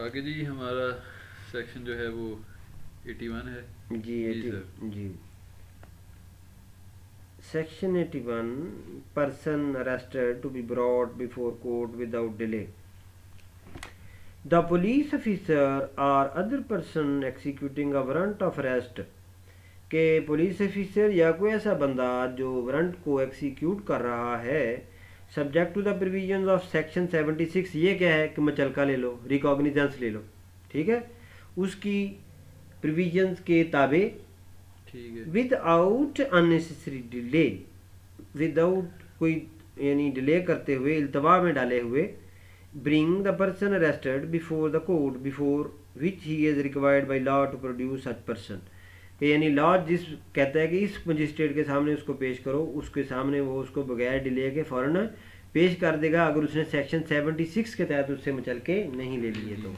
आगे जी हमारा सेक्शन जो है वो 81 है। जी जी सर। जी। Section 81, person arrested to be brought before court without delay. The police officer और other person executing a warrant of arrest, के पुलिस ऑफिसर या कोई ऐसा बंदा जो वारंट को एक्सिक्यूट कर रहा है, subject to the provisions of section 76। ये क्या है कि मचलका ले लो, रिकॉग्निजेंस ले लो, ठीक है, उसकी प्रोविजंस के ताबे, ठीक है। विदाउट अननेसेसरी डिले, विदाउट कोई यानी डिले करते हुए, इल्तवा में डाले हुए, bring the person arrested before the court before which he is required by law to produce such person. यानी लॉ जिस कहता है कि इस मजिस्ट्रेट के सामने उसको पेश करो, उसके सामने वो उसको बगैर डिले के फ़ौरन पेश कर देगा, अगर उसने सेक्शन 76 के तहत उससे मचल के नहीं ले लिए तो।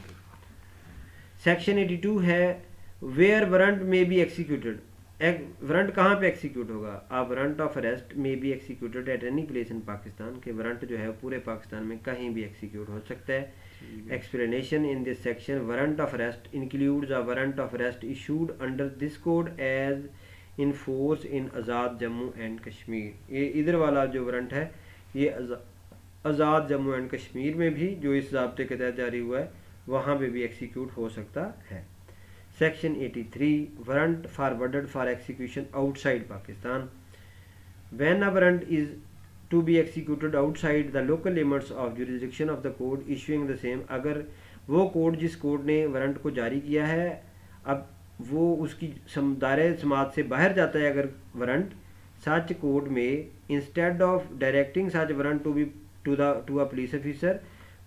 सेक्शन 82 है वेयर वारंट में बी एक्सिक्यूटेड। वारंट कहाँ पे एक्सिक्यूट होगा? आ वारंट ऑफ अरेस्ट में B executed at any place इन पाकिस्तान, के वारंट जो है पूरे पाकिस्तान में कहीं भी एक्सिक्यूट हो सकता है। Explanation in this section, warrant of arrest includes a warrant of arrest issued under this code as in force in Azad Jammu and Kashmir. ये इधर वाला जो वारंट है ये आज़ाद जम्मू एंड कश्मीर में भी जो इस ज़ाब्ते के तहत जारी हुआ है वहाँ पे भी एक्सिक्यूट हो सकता है। Section 83, warrant forwarded for execution outside Pakistan. When a warrant is to be executed outside the local limits of jurisdiction of the court issuing the same, अगर वो कोर्ट जिस कोर्ट ने वारंट को जारी किया है अब वो उसकी दायरे समात से बाहर जाता है अगर वारंट, सच कोर्ट में instead of directing such warrant to be to a police officer,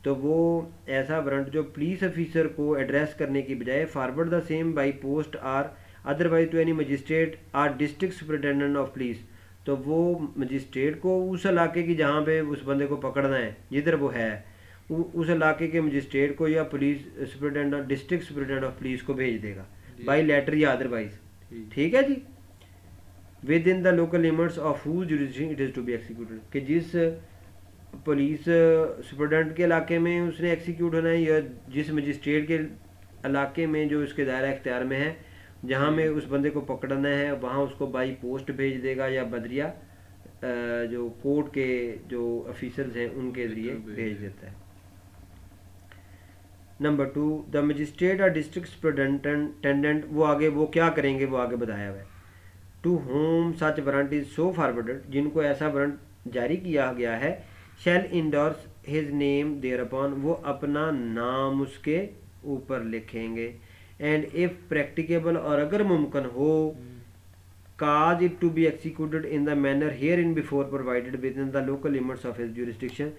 तो वो ऐसा वारंट जो पुलिस ऑफिसर को एड्रेस करने की बजाय forward the same by post or otherwise to any magistrate or district superintendent of police, तो वो मजिस्ट्रेट को उस इलाके की जहाँ पे उस बंदे को पकड़ना है जिधर वो है उस इलाके के मजिस्ट्रेट को या police superintendent district superintendent of police को भेज देगा बाई लेटर या अदरवाइज। ठीक है जी। Within the local limits of whose jurisdiction it is to be executed, कि जिस पुलिस सुपरडेंट के इलाके में उसने एक्सिक्यूट होना है या जिस मजिस्ट्रेट के इलाके में जो उसके दायरा इख्तियार में है जहाँ में उस बंदे को पकड़ना है वहाँ उसको बाई पोस्ट भेज देगा या बदरिया जो कोर्ट के जो ऑफिसर्स हैं उनके ज़रिए भेज देता है। नंबर 2, द मजिस्ट्रेट और डिस्ट्रिक्ट सुपरिटेंडेंट, वो आगे वो क्या करेंगे वो आगे बताया हुआ है। To whom such warrant is so forwarded, जिनको ऐसा वारंट जारी किया गया है, shall endorse his name thereupon, वो अपना नाम उसके ऊपर लिखेंगे। एंड इफ प्रैक्टिकेबल, और अगर मुमकिन हो, cause it to be executed in the manner hereinbefore provided within the local limits of his jurisdiction,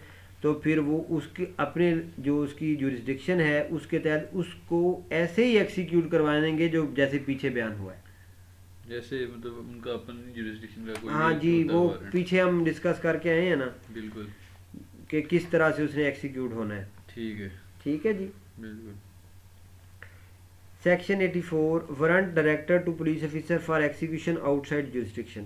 तो फिर वो उसके अपने जो उसकी जुरिसडिक्शन है उसके तहत उसको ऐसे ही एक्सिक्यूट करवाएंगे जो जैसे पीछे बयान हुआ है। जैसे मतलब उनका अपन जुरिसडिक्शन का कोई हाँ एक जी, होता है वो वारंट। पीछे हम डिस्कस करके आए हैं ना बिल्कुल। कि किस तरह से उसने एक्सिक्यूट होना है। ठीक है। ठीक है जी। बिल्कुल। Section 84, warrant directed to police officer for execution outside jurisdiction,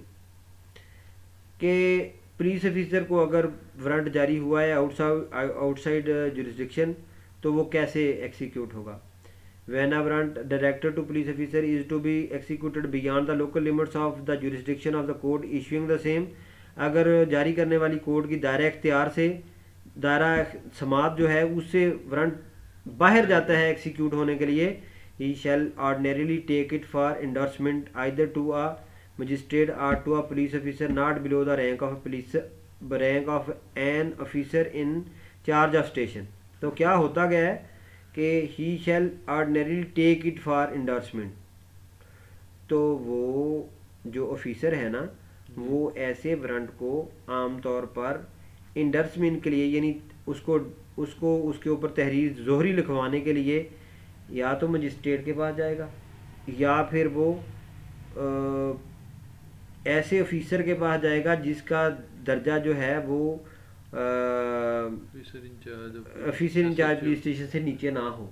के पुलिस ऑफिसर को अगर वारंट जारी हुआ है आउटसाइड जुरिसडिक्शन तो वो कैसे एक्सिक्यूट होगा। When a warrant directed to police officer is to be executed beyond the local limits of the jurisdiction of the court issuing the same, अगर जारी करने वाली कोर्ट की दायरा इख्तियार से दायरा समात जो है उससे वारंट बाहर जाता है एक्सिक्यूट होने के लिए, he shall ordinarily take it for endorsement either to a magistrate or to a police officer not below the rank of an officer in charge of station। तो क्या होता गया है कि he shall ordinarily take it for endorsement, तो वो जो officer है ना वो ऐसे वारंट को आमतौर पर इंडोर्समेंट के लिए यानी उसको उसको उसके ऊपर तहरीर जोहरी लिखवाने के लिए या तो मजिस्ट्रेट के पास जाएगा या फिर वो ऐसे ऑफिसर के पास जाएगा जिसका दर्जा जो है वो ऑफिसर इंचार्ज पुलिस स्टेशन से नीचे ना हो,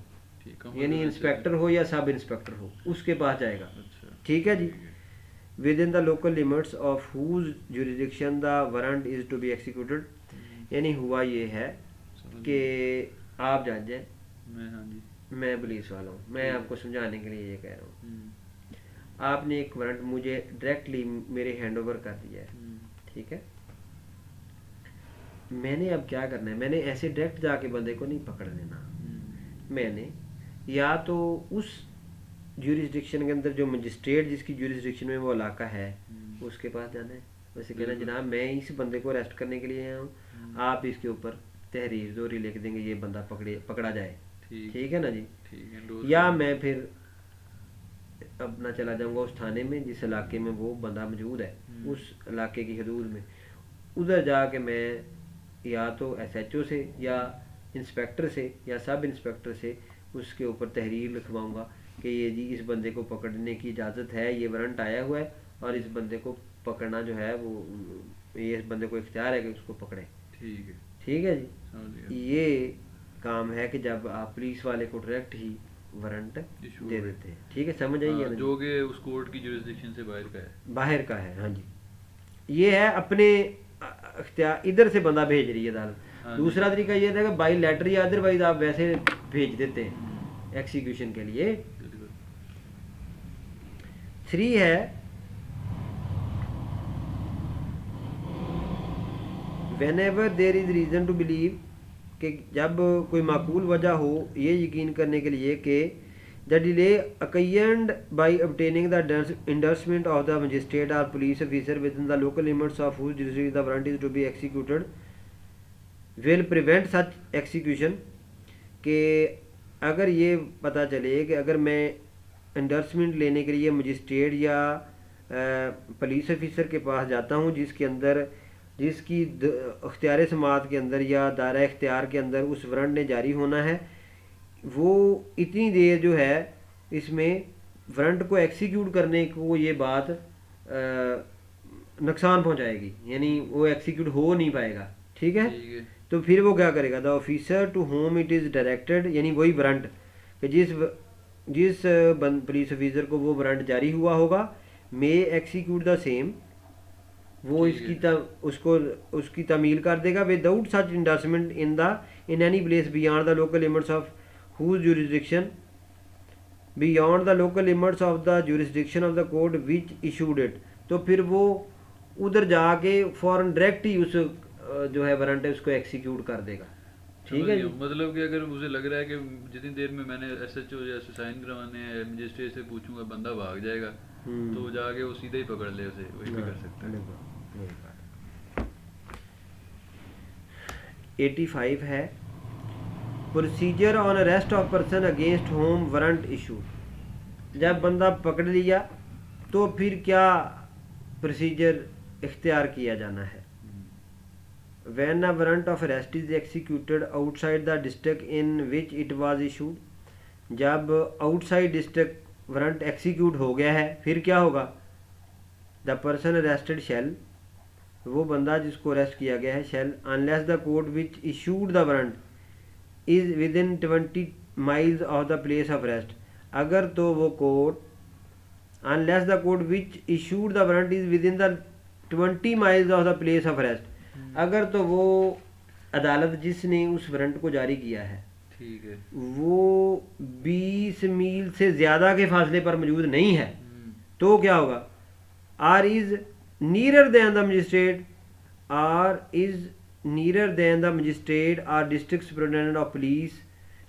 यानी इंस्पेक्टर हो या सब इंस्पेक्टर हो, उसके पास जाएगा। अच्छा। ठीक है जी। Within the local limits of whose jurisdiction the warrant is to be executed, यानी हुआ ये है कि आप जज हैं, मैं, हाँ जी, मैं पुलिस वाला हूँ, मैं आपको समझाने के लिए ये कह रहा हूँ। आपने एक वारंट मुझे डायरेक्टली मेरे हैंड ओवर कर दिया है, ठीक है। मैंने अब क्या करना है, मैंने ऐसे डायरेक्ट जाके बंदे को नहीं पकड़ लेना। मैंने या तो उस ज्यूरिसडिक्शन के अंदर जो मजिस्ट्रेट जिसकी ज्यूरिसडिक्शन में वो इलाका है उसके पास जाना है, वैसे कहना जनाब मैं इस बंदे को अरेस्ट करने के लिए आया हूँ, आप इसके ऊपर तहरीर जोरी लिख देंगे, ये बंदा पकड़ा जाए, ठीक है ना जी। या मैं फिर अपना चला जाऊंगा उस थाने में जिस इलाके में वो बंदा मौजूद है, उस इलाके की हदूद में, उधर जाके मैं या तो SHO से या इंस्पेक्टर से या सब इंस्पेक्टर से उसके ऊपर तहरीर लिखवाऊंगा कि ये जी इस बंदे को पकड़ने की इजाज़त है, ये वारंट आया हुआ है और इस बंदे को पकड़ना जो है वो, ये इस बंदे को इख्तियार है कि उसको पकड़े, ठीक है जी। ये काम है कि जब आप पुलिस वाले को डायरेक्ट ही वारंट दे देते हैं, ठीक है, समझ आइए ना, जो कि उस कोर्ट की जुरिसडिक्शन से बाहर का है, हाँ जी। ये है अपने अख्तियार, इधर से बंदा भेज रही है अदालत। दूसरा तरीका ये था कि बाई लेटर या अदरवाइज आप वैसे भेज देते हैं एक्सिक्यूशन के लिए। 3 है whenever there is reason to believe, कि जब कोई माकूल वजह हो ये यकीन करने के लिए कि the delay occasioned by obtaining the endorsement of the magistrate or police officer within the local limits of whose jurisdiction the warrant is to be executed will prevent such execution, कि अगर ये पता चले कि अगर मैं एंडोर्समेंट लेने के लिए मजिस्ट्रेट या पुलिस ऑफिसर के पास जाता हूँ जिसके अंदर जिसकी अख्तियार समात के अंदर या दायरा इख्तियार के अंदर उस वारंट ने जारी होना है, वो इतनी देर जो है इसमें वारंट को एक्सिक्यूट करने को ये बात नुकसान पहुंचाएगी, यानी वो एक्सिक्यूट हो नहीं पाएगा, ठीक है। तो फिर वो क्या करेगा, the officer to whom it is directed, यानी वही वारंट कि जिस पुलिस ऑफिसर को वो वारंट जारी हुआ होगा, मे एक्सिक्यूट द सेम, वो उसकी तमील कर देगा without such endorsement in any place beyond the local limits of whose jurisdiction, beyond the local limits of the jurisdiction of the court which issued it. तो फिर वो उधर जाके फॉरन डायरेक्ट ही उस जो है वारंट है उसको एक्सिक्यूट कर देगा, ठीक है। मतलब कि अगर मुझे लग रहा है कि जितनी देर में मैंने SHO या साइन करवाने हैं मजिस्ट्रेट से पूछूंगा बंदा भाग जाएगा, तो जाके वो सीधे ही पकड़ ले उसे, वही भी कर सकता है। 85 है procedure on arrest of person against whom warrant issue. जब बंदा पकड़ लिया तो फिर क्या प्रोसीजर इख्तियार किया जाना है। When a warrant of arrest is executed outside the district in which it was issued, जब आउटसाइड डिस्ट्रिक्ट वारंट एक्सिक्यूट हो गया है फिर क्या होगा, द पर्सन अरेस्टेड शैल, वो बंदा जिसको अरेस्ट किया गया है, shall unless the court which issued the warrant is within 20 miles of the place of arrest, अगर तो वो court unless the court which issued the warrant is within the 20 miles of the place of arrest, अगर तो वो अदालत जिसने उस warrant को जारी किया है, ठीक है, वो 20 मील से ज़्यादा के फासले पर मौजूद नहीं है, तो क्या होगा, or is nearer than the magistrate, or is nearer than the magistrate or district superintendent of police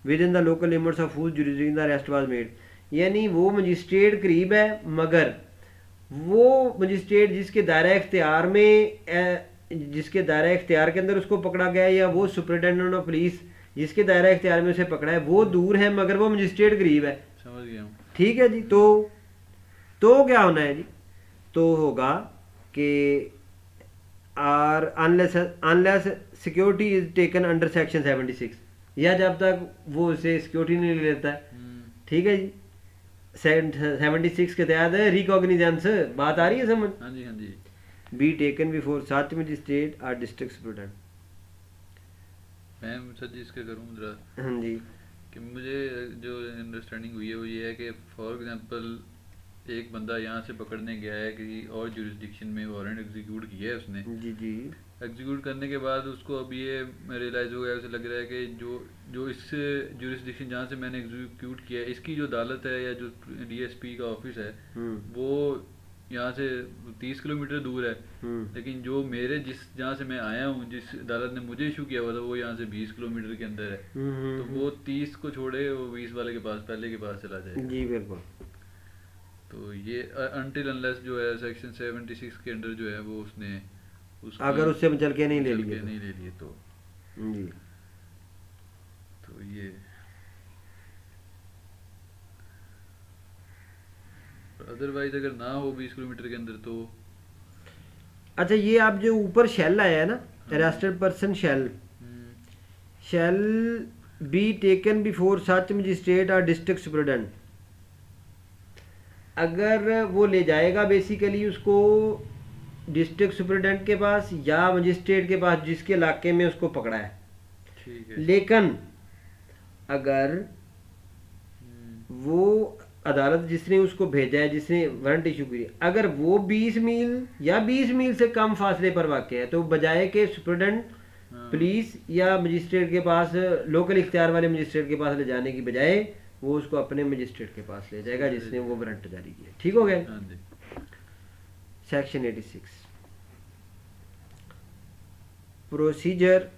within the local limits of whose jurisdiction the arrest was made, यानी वो मजिस्ट्रेट करीब है मगर वो मजिस्ट्रेट जिसके दायरा इख्तियार में जिसके दायरा इख्तियार के अंदर उसको पकड़ा गया है, या वो सुपरिटेंडेंट ऑफ पुलिस जिसके दायरा इख्तियार में उसे पकड़ा है वो दूर है मगर वो मजिस्ट्रेट करीब है, समझ गया हूँ, ठीक है जी। तो क्या होना है जी, तो होगा कि or unless security is taken under section 76, या जब तक वो उसे सिक्योरिटी नहीं ले लेता है, ठीक है जी। 76 के तहत रिकॉग्निजेंस, बात आ रही है समझ, हाँ जी हाँ जी, be taken before such magistrate और डिस्ट्रिक्ट सुपरिटेंडेंट। मैं सर जी इसके करूँ जरा, हाँ जी, कि मुझे जो अंडरस्टैंडिंग हुई है वो ये है कि फॉर एग्जांपल एक बंदा यहाँ से पकड़ने गया है कि और जुरिसडिक्शन में वारंट एग्जीक्यूट किया है उसने, जी जी, एग्जीक्यूट करने के बाद उसको अब ये रियलाइज़ हो गया, उसे लग रहा है कि जो जो इस जुरिस्डिक्शन जहाँ से मैंने एग्जीक्यूट किया है, इसकी जो अदालत है या जो डीएसपी का ऑफिस है वो यहाँ से 30 किलोमीटर दूर है, लेकिन जो मेरे जहाँ से मैं आया हूँ, जिस अदालत ने मुझे इशू किया हुआ था, वो यहाँ से 20 किलोमीटर के अंदर है। तो वो 30 को छोड़े वो 20 वाले के पास, पहले के पास चला जाएगा। जी बिल्कुल। तो ये अनटिल अनलेस जो है सेक्शन 76 के अंडर जो है वो उसने अगर उससे चल के नहीं ले चल लिए के नहीं ले लिए तो जी। तो ये अदरवाइज अगर ना हो 20 किलोमीटर के अंदर तो अच्छा, ये आप जो ऊपर शेल आया है ना, arrested person shall be taken before such magistrate और डिस्ट्रिक्ट सुपरिटेंडेंट, अगर वो ले जाएगा बेसिकली उसको डिस्ट्रिक्ट सुपरिटेंडेंट के पास या मजिस्ट्रेट के पास जिसके इलाके में उसको पकड़ा है, ठीक है। लेकिन अगर वो अदालत जिसने उसको भेजा है, जिसने वारंट इशू की, अगर वो 20 मील या 20 मील से कम फासले पर वाक़ है, तो बजाय के सुपरिटेंडेंट पुलिस या मजिस्ट्रेट के पास, लोकल इख्तियार वाले मजिस्ट्रेट के पास ले जाने की बजाय वो उसको अपने मजिस्ट्रेट के पास ले जाएगा जिसने वो वारंट जारी किया। ठीक हो गया। Section 86 procedure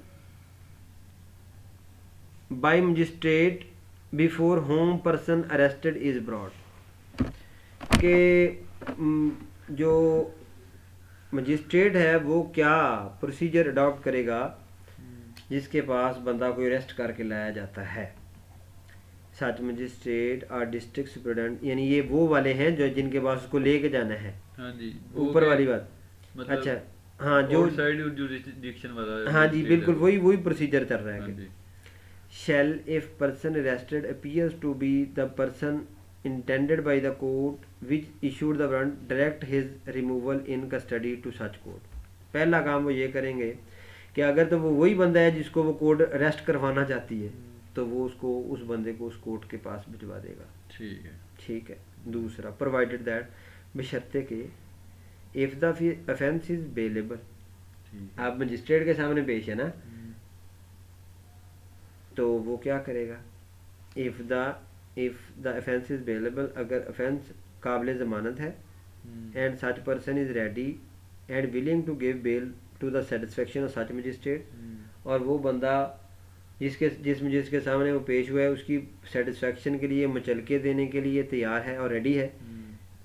by magistrate before whom person arrested is brought, के जो मजिस्ट्रेट है वो क्या प्रोसीजर अडॉप्ट करेगा जिसके पास बंदा को अरेस्ट करके लाया जाता है। सच मजिस्ट्रेट और डिस्ट्रिक्ट सुपरिटेंडेंट, यानी ये वो वाले हैं जो जिनके पास उसको लेके जाना है। हाँ जी, ऊपर वाली बात। मतलब अच्छा हाँ, जो साइड जुरिस्डिक्शन वाला। हाँ जी बिल्कुल, वही प्रोसीजर चल रहा है। हाँ जी। Shall, if person arrested appears to be the person intended by the court which issued the warrant, direct his removal in custody to such court। पहला काम वो ये करेंगे कि अगर तो वो वही बंदा है जिसको वो कोर्ट अरेस्ट करवाना चाहती है, तो वो उसको उस बंदे को उस कोर्ट के पास भिजवा देगा। ठीक है। ठीक है। दूसरा, प्रोवाइडेड दैट, बशर्ते के if the offence is bailable, आप मजिस्ट्रेट के सामने पेश है ना, तो वो क्या करेगा, if the offence is bailable, अगर ऑफेंस काबिल ज़मानत है, and such person is ready and willing to give bail to the satisfaction of such magistrate, और वो बंदा जिसके सामने वो पेश हुआ है उसकी सेटिस्फेक्शन के लिए मुचलके देने के लिए तैयार है और रेडी है।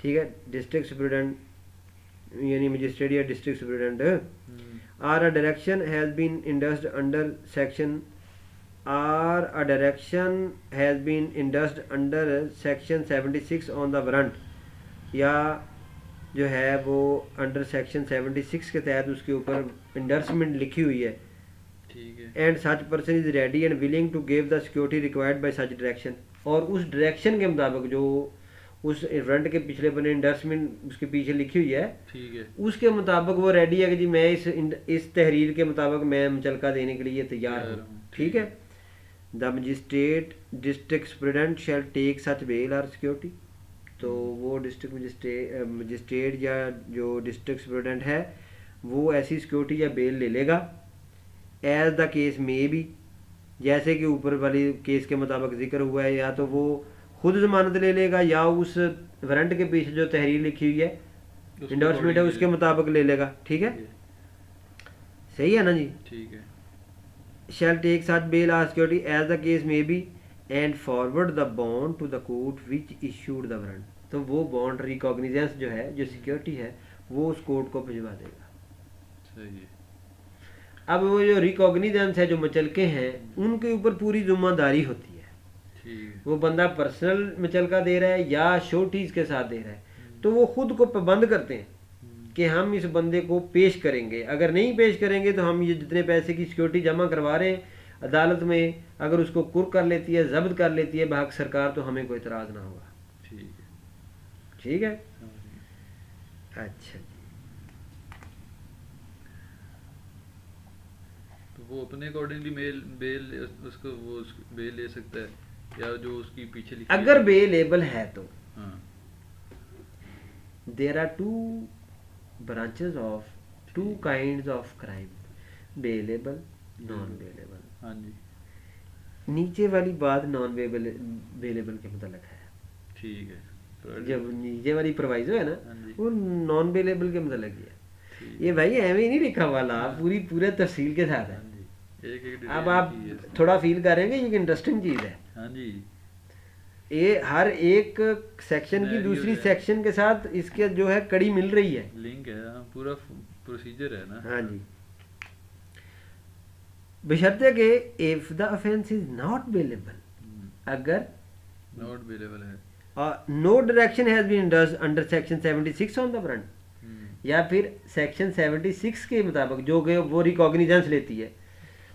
ठीक है। डिस्ट्रिक्ट सुपरिटेंडेंट यानी मजिस्ट्रेट या district superintendent, or a direction has been induced under section or a direction has been indused under section 76 on the warrant, या जो है वो अंडर सेक्शन 76 के तहत उसके ऊपर इंडर्समेंट लिखी हुई है। ठीक है। And such person is ready and willing to give the security required by such direction, और उस डायरेक्शन के मुताबिक जो उस वारंट के पिछले बने इंडर्समेंट उसके पीछे लिखी हुई है, ठीक है, उसके उसके मुताबिक वो रेडी है कि जी मैं इस तहरीर के मुताबिक मैं मुचलका देने के लिए तैयार हूँ। ठीक है। The magistrate district superintendent shall take such bail और सिक्योरिटी, तो वो डिस्ट्रिक्ट मजिस्ट्रेट या जो डिस्ट्रिक्ट सुपरिटेंडेंट है वो ऐसी सिक्योरिटी या बेल ले लेगा एज द केस में भी, जैसे कि ऊपर वाली केस के मुताबिक जिक्र हुआ है, या तो वो खुद जमानत ले लेगा या उस वारंट के पीछे जो तहरीर लिखी हुई है इंडोर्समेंट है उसके मुताबिक ले लेगा। ठीक है। सही है ना जी। ठीक है। shall take such bail or security as the case may be and forward the bond to the court which issued the warrant, तो वो बॉन्ड रिकॉग्निजेंस जो है, जो सिक्योरिटी है, वो उस कोर्ट को भिजवा देगा। सही है। अब वो जो रिकॉग्निजेंस है, जो मुचलके हैं, उनके ऊपर पूरी जिम्मेदारी होती है। ठीक है। वो बंदा पर्सनल मुचलका दे रहा है या श्योरिटीज के साथ दे रहा है, तो वो खुद को पाबंद करते हैं कि हम इस बंदे को पेश करेंगे, अगर नहीं पेश करेंगे तो हम ये जितने पैसे की सिक्योरिटी जमा करवा रहे हैं अदालत में, अगर उसको कुर्क कर लेती है, जब्त कर लेती है बहक सरकार, तो हमें कोई इतराज़ ना होगा। ठीक है। ठीक है। अच्छा जी। तो वो अपने अकॉर्डिंगली बेल उसको वो बेल ले सकता है, या जो उसकी पीछे लिखी अगर बेलेबल है तो हाँ। There are two branches of two kinds of crime, bailable, non bailable. हाँ जी नीचे वाली बात नॉन बेलेबल के मतलब है, ठीक है। जब नीचे वाली प्रोवाइजो है ना हाँ जी वो नॉन बेलेबल के मतलब ही है। ठीक ये भाई ऐਵੇਂ ही नहीं लिखा हुआ ला, पूरे तफसील के साथ है। हाँ जी एक एक अब डिटेल आप की है इसमें। थोड़ा फील करेंगे ये इंटरेस्टिंग चीज़ है। हाँ जी ये हर एक सेक्शन की Scenario दूसरी है। सेक्शन के साथ इसके जो है कड़ी मिल रही है। लिंक है, हाँ पूरा प्रोसीजर है ना। हाँ जी, बशर्ते कि if the offence is not bailable, अगर नॉट अवेलेबल है। No direction has been under section 76 on the front, या फिर सेक्शन 76 के मुताबिक जो कि वो रिकॉग्निजेंस लेती है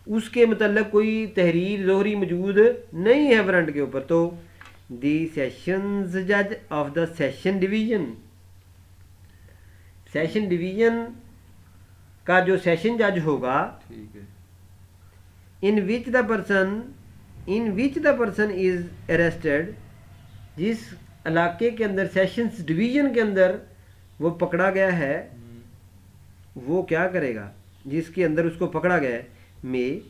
उसके मतलब कोई तहरीर जोहरी मौजूद नहीं है फ्रंट के ऊपर, तो दी सेशंस जज of the session division, session division का जो सेशन जज होगा, ठीक है in which the person is arrested, जिस इलाके के अंदर सेशंस डिवीजन के अंदर वो पकड़ा गया है, वो क्या करेगा, जिसके अंदर उसको पकड़ा गया है, में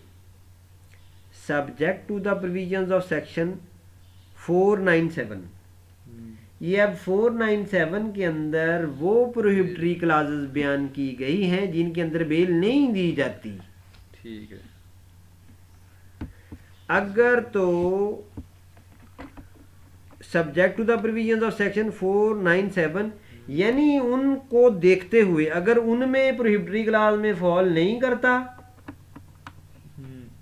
subject to the provisions of section 497। ये अब 497 के अंदर वो प्रोहिबिटरी क्लासेस बयान की गई हैं जिनके अंदर बेल नहीं दी जाती। ठीक है अगर तो subject to the provisions of section 497 यानी उनको देखते हुए अगर उनमें प्रोहिबिटरी क्लास में फॉल नहीं करता,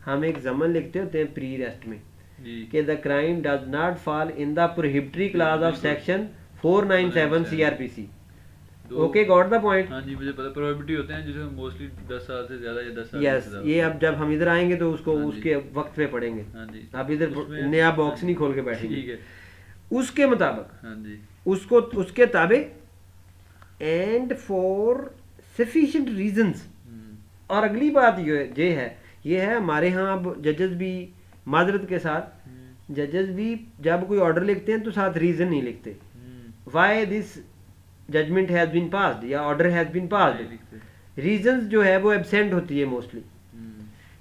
हम एक जमन लिखते होते हैं प्री रेस्ट में जी कि the crime does not fall in the prohibitory class of section 497 CrPC. Okay, got the point. हाँ जी मुझे पता प्रोहिबिटी होते हैं जिसमें मोस्टली 10 साल से ज़्यादा या 10 साल यस, से ज़्यादा। ये अब जब हम इधर आएंगे तो उसको हाँ जी। उसके वक्त पे पढ़ेंगे। हाँ जी आप इधर उसमें- नया बॉक्स हाँ नहीं जी, खोल के बैठेंगे। ठीक है उसके मुताबिक हाँ जी उसको उसके ताबे एंड फॉर सफिशिएंट रीजंस। और अगली बात ये है हमारे यहाँ अब जजेस भी माजरत के साथ जजेस भी जब कोई ऑर्डर लिखते हैं तो साथ रीजन नहीं लिखते, why this judgment has been passed या order has been passed, reasons जो है वो एब्सेंट होती है मोस्टली।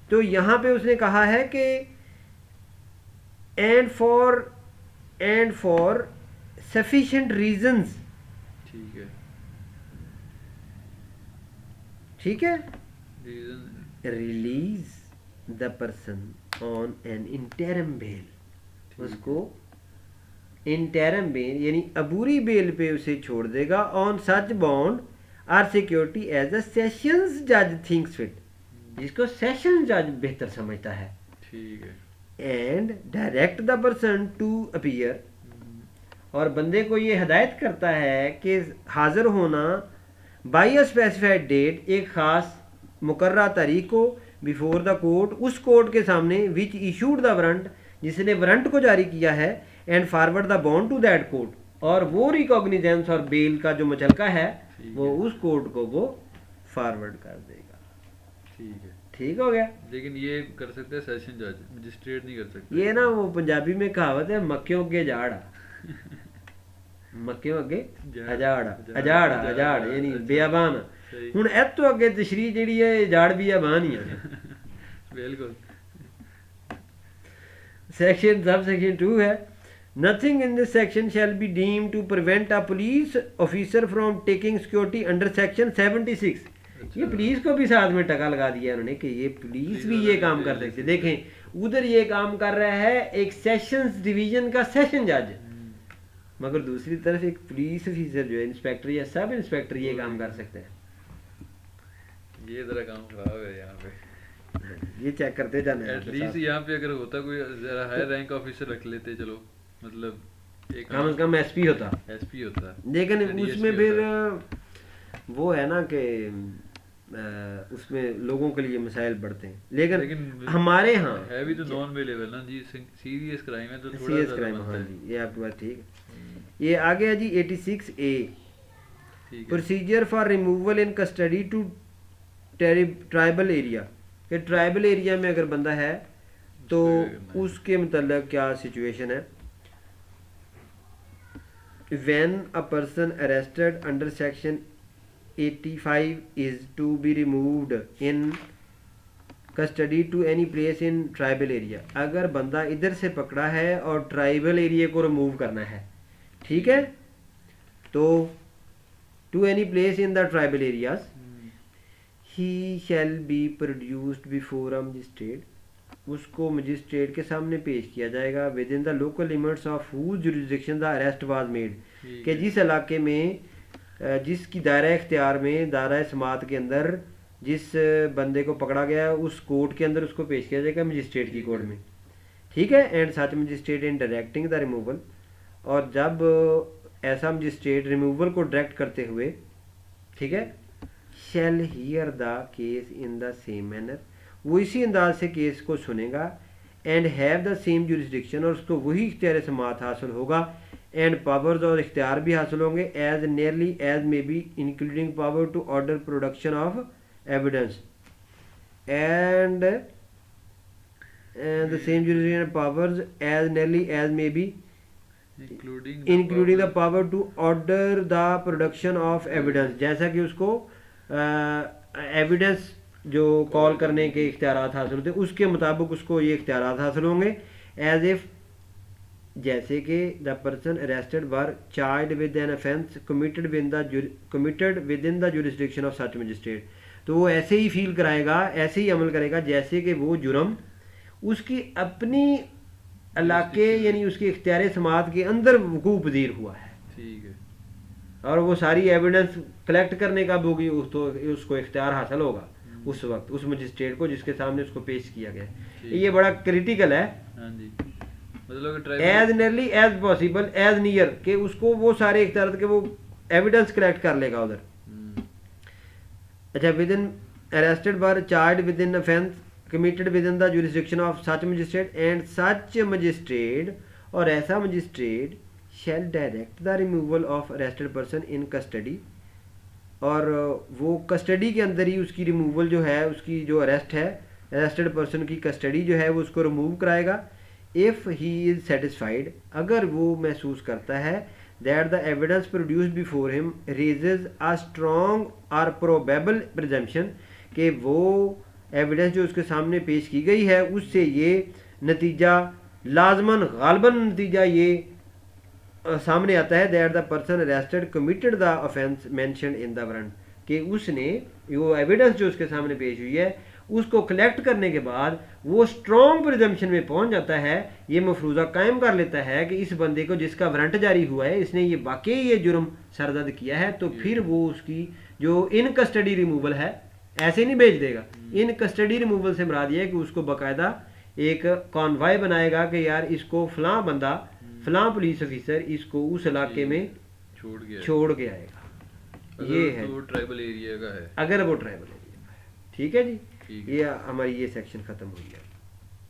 तो यहाँ पे उसने कहा है कि एंड फॉर सफिशिएंट रीजंस, ठीक है ठीक है, reason release the person on an interim bail, उसको इंटरम बेल यानी अबूरी बेल पे उसे छोड़ देगा, on such bond or security as a sessions जज थिंक्स फिट, जिसको सेशन जज बेहतर समझता है, ठीक है and direct the person to appear, और बंदे को ये हिदायत करता है कि हाजिर होना बाई अ स्पेसिफाइड डेट, एक ख़ास मुकर्रा तारीख को, बिफोर द कोर्ट, उस कोर्ट के सामने, विच इशूड द वारंट, जिसने वारंट को जारी किया है, and forward the bond to that court, और वो रिकॉग्निजेंस और बेल का जो मुचलका है वो उस कोर्ट को वो फॉरवर्ड कर देगा। ठीक है ठीक हो गया। लेकिन ये कर सकते हैं सेशन जज, मजिस्ट्रेट नहीं कर सकते। ये ना वो पंजाबी में कहावत है मक्यों के जाड़ा मक्यों अगे अजाड़ यानी बेअबान। हुण इस तो अगे तशरीह जिहड़ी है जाड़ बेअबान ही है। बिल्कुल सेक्शन सब सेक्शन 2 है, nothing in this section shall be deemed to prevent a police officer from taking security under section 76। ये पुलिस को भी साथ में टका लगा दिया उन्होंने कि ये पुलिस भी ये काम कर सकती है। देखें उधर ये काम कर रहा है एक सेशंस डिवीजन का सेशन जज, मगर दूसरी तरफ एक पुलिस ऑफिसर जो है इंस्पेक्टर या सब इंस्पेक्टर ये काम कर सकते हैं। ये जरा काम खराब है यहाँ पे। ये चेक करते जाना है। एटलीस्ट यहाँ पे अगर होता कोई जरा हायर रैंक ऑफिसर रख लेते, चलो मतलब एक कम से कम एसपी होता, एसपी होता, लेकिन DSP उसमें होता। फिर वो है ना कि उसमें लोगों के लिए मसाइल बढ़ते हैं, लेकिन हमारे यहाँ है भी तो नॉन अवेलेबल ना जी, सीरियस क्राइम है तो थोड़ा सीरियस सा क्राइम। बनता हाँ है। जी, ये आपकी बात ठीक है। ये आ गया जी 86A, ठीक है procedure for removal in custody to tribal area, कि ट्राइबल एरिया में अगर बंदा है तो उसके मतलब क्या सिचुएशन है। When a person arrested under section 85 is to be removed in custody to any place in tribal area, अगर बंदा इधर से पकड़ा है और ट्राइबल एरिया को रिमूव करना है, ठीक है, तो to any place in the tribal areas he shall be produced before a magistrate, उसको मजिस्ट्रेट के सामने पेश किया जाएगा within the local limits of whose jurisdiction the arrest was made, कि जिस इलाके में जिसकी दायरा इख्तियार में दायरा समात के अंदर जिस बंदे को पकड़ा गया उस कोर्ट के अंदर उसको पेश किया जाएगा मजिस्ट्रेट की कोर्ट में, ठीक है। And such magistrate in directing the removal, और जब ऐसा मजिस्ट्रेट रिमूवल को डायरेक्ट करते हुए, ठीक है, shall hear the case in the same manner, वो इसी अंदाज से केस को सुनेगा, and have the same jurisdiction, और उसको वही इख्तियार समात हासिल होगा, एंड पावर्स और इख्तियार भी हासिल होंगे as nearly as may be including power to order production of evidence, and the same jurisdiction and powers as nearly as may be including the power to order the production of evidence, जैसा कि उसको evidence जो call करने के इख्तियारात हासिल होते हैं उसके मुताबिक उसको ये इख्तियारात हासिल होंगे, एज इफ जैसे कि the person arrested were charged with an offence committed with in the jurisdiction of such magistrate, तो वो ऐसे ही फील कराएगा, ऐसे ही अमल करेगा जैसे कि वो जुर्म उसकी अपनी इलाके यानी उसके इख्तियार समात के अंदर वकूअ पज़ीर हुआ है, ठीक है, और वो सारी एविडेंस कलेक्ट करने का भी होगी, तो उसको इख्तियार हासिल होगा उस वक्त उस मजिस्ट्रेट को जिसके सामने उसको पेश किया गया। ये बड़ा क्रिटिकल है, हाँ जी, मतलब as nearly as possible as near के उसको वो सारे इख्तियार के वो एविडेंस कलेक्ट कर लेगा उधर। अच्छा, with in arrested were charged with in offence committed within the jurisdiction of such magistrate and such magistrate, और ऐसा magistrate shall direct the removal of arrested person in custody, और वो कस्टडी के अंदर ही उसकी रिमूवल जो है, उसकी जो अरेस्ट है अरेस्टेड पर्सन की कस्टडी जो है वो उसको रिमूव कराएगा, इफ़ ही इज़ सेटिस्फाइड, अगर वो महसूस करता है that the evidence produced before him raises a strong और प्रोबेबल प्रिजम्पशन, कि वो एविडेंस जो उसके सामने पेश की गई है उससे ये नतीजा लाजमन गालबन नतीजा ये सामने आता है that the person arrested committed the offence mentioned in the warrant, कि उसने वो एविडेंस जो उसके सामने पेश हुई है उसको कलेक्ट करने के बाद वो स्ट्रॉन्ग प्रिजम्पशन में पहुंच जाता है, ये मफरूज़ा कायम कर लेता है कि इस बंदे को जिसका वारंट जारी हुआ है इसने ये वाकई ये जुर्म सरजद किया है, तो फिर वो उसकी जो इन कस्टडी रिमूवल है ऐसे नहीं भेज देगा। इन कस्टडी रिमूवल से मुराद ये है कि उसको बाकायदा एक कॉन्वाय बनाएगा कि यार इसको फलां बंदा फलां पुलिस ऑफिसर इसको उस इलाके में छोड़ के आएगा, ये है वो ट्राइबल एरिया का है, अगर वो ट्राइबल एरिया का है, ठीक है जी। ये हमारी ये सेक्शन ख़त्म हुई है।